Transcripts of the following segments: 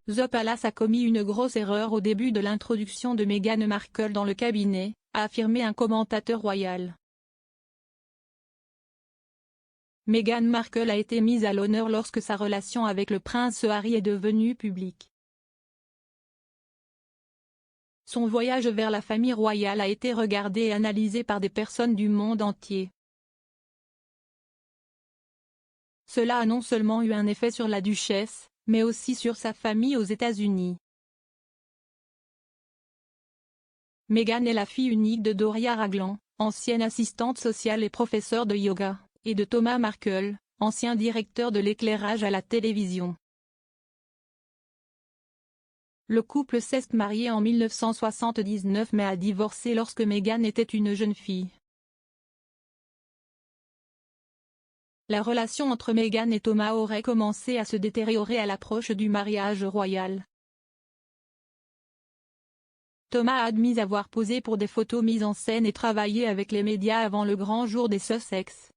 The Palace a commis une grosse erreur au début de l'introduction de Meghan Markle dans le cabinet, a affirmé un commentateur royal. Meghan Markle a été mise à l'honneur lorsque sa relation avec le prince Harry est devenue publique. Son voyage vers la famille royale a été regardé et analysé par des personnes du monde entier. Cela a non seulement eu un effet sur la duchesse, mais aussi sur sa famille aux États-Unis. Meghan est la fille unique de Doria Ragland, ancienne assistante sociale et professeure de yoga, et de Thomas Markle, ancien directeur de l'éclairage à la télévision. Le couple s'est marié en 1979 mais a divorcé lorsque Meghan était une jeune fille. La relation entre Meghan et Thomas aurait commencé à se détériorer à l'approche du mariage royal. Thomas a admis avoir posé pour des photos mises en scène et travaillé avec les médias avant le grand jour des Sussex.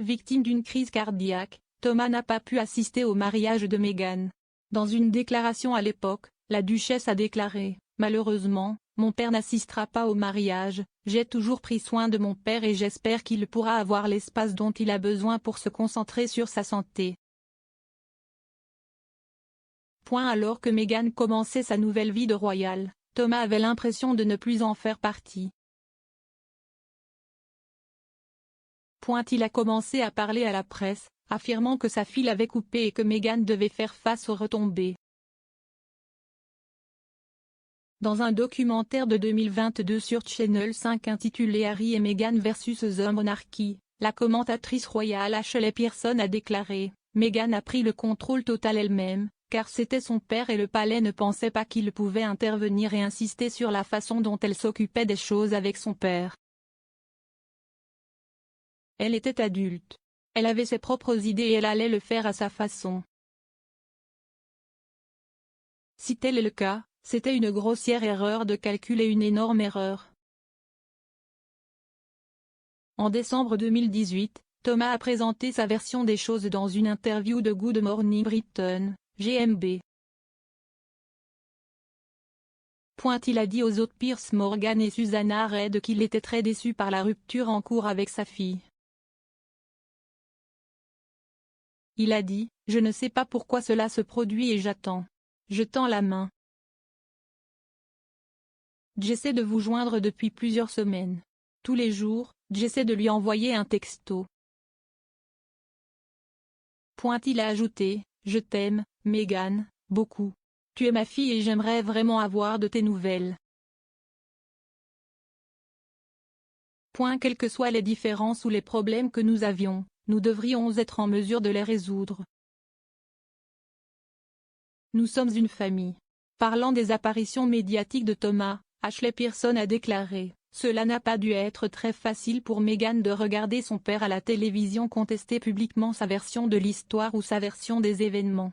Victime d'une crise cardiaque, Thomas n'a pas pu assister au mariage de Meghan. Dans une déclaration à l'époque, la duchesse a déclaré « Malheureusement, mon père n'assistera pas au mariage, j'ai toujours pris soin de mon père et j'espère qu'il pourra avoir l'espace dont il a besoin pour se concentrer sur sa santé. » Alors que Meghan commençait sa nouvelle vie de royale, Thomas avait l'impression de ne plus en faire partie. Il a commencé à parler à la presse, affirmant que sa fille l'avait coupé et que Meghan devait faire face aux retombées. Dans un documentaire de 2022 sur Channel 5 intitulé Harry et Meghan vs The Monarchy, la commentatrice royale Ashley Pearson a déclaré « Meghan a pris le contrôle total elle-même, car c'était son père et le palais ne pensait pas qu'il pouvait intervenir et insister sur la façon dont elle s'occupait des choses avec son père. Elle était adulte. Elle avait ses propres idées et elle allait le faire à sa façon. Si tel est le cas, c'était une grossière erreur de calcul et une énorme erreur. » En décembre 2018, Thomas a présenté sa version des choses dans une interview de Good Morning Britain, GMB. Il a dit aux hôtes Piers Morgan et Susanna Reid qu'il était très déçu par la rupture en cours avec sa fille. Il a dit « Je ne sais pas pourquoi cela se produit et j'attends. Je tends la main. J'essaie de vous joindre depuis plusieurs semaines. Tous les jours, j'essaie de lui envoyer un texto. » Il a ajouté « Je t'aime, Meghan, beaucoup. Tu es ma fille et j'aimerais vraiment avoir de tes nouvelles. » Quelles que soient les différences ou les problèmes que nous avions, nous devrions être en mesure de les résoudre. Nous sommes une famille. Parlant des apparitions médiatiques de Thomas, Ashley Pearson a déclaré « Cela n'a pas dû être très facile pour Meghan de regarder son père à la télévision contester publiquement sa version de l'histoire ou sa version des événements. »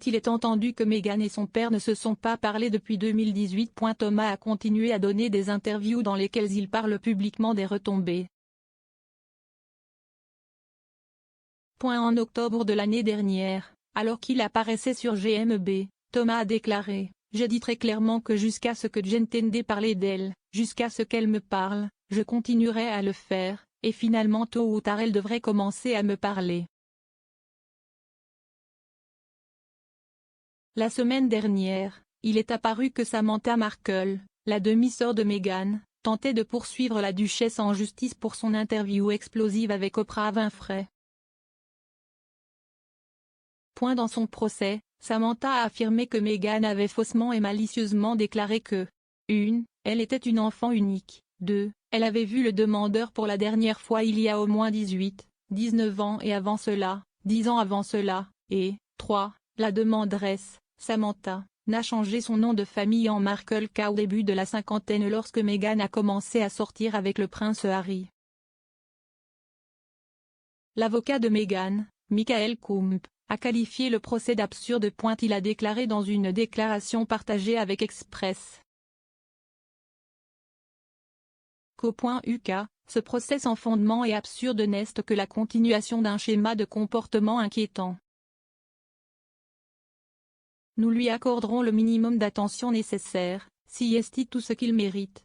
Il est entendu que Meghan et son père ne se sont pas parlé depuis 2018. Thomas a continué à donner des interviews dans lesquelles il parle publiquement des retombées. En octobre de l'année dernière, alors qu'il apparaissait sur GMB, Thomas a déclaré « J'ai dit très clairement que jusqu'à ce que j'entende parler d'elle, jusqu'à ce qu'elle me parle, je continuerai à le faire, et finalement tôt ou tard elle devrait commencer à me parler. » La semaine dernière, il est apparu que Samantha Markle, la demi-sœur de Meghan, tentait de poursuivre la duchesse en justice pour son interview explosive avec Oprah Winfrey. Dans son procès, Samantha a affirmé que Meghan avait faussement et malicieusement déclaré que 1. Elle était une enfant unique, 2. Elle avait vu le demandeur pour la dernière fois il y a au moins 19 ans et avant cela, 10 ans avant cela, et 3. La demanderesse, Samantha, n'a changé son nom de famille en Markle qu'au début de la cinquantaine lorsque Meghan a commencé à sortir avec le prince Harry. L'avocat de Meghan, Michael Kump, a qualifié le procès d'absurde. Il a déclaré dans une déclaration partagée avec Express. qu'au point UK, ce procès sans fondement et absurde n'est que la continuation d'un schéma de comportement inquiétant. Nous lui accorderons le minimum d'attention nécessaire, si est tout ce qu'il mérite.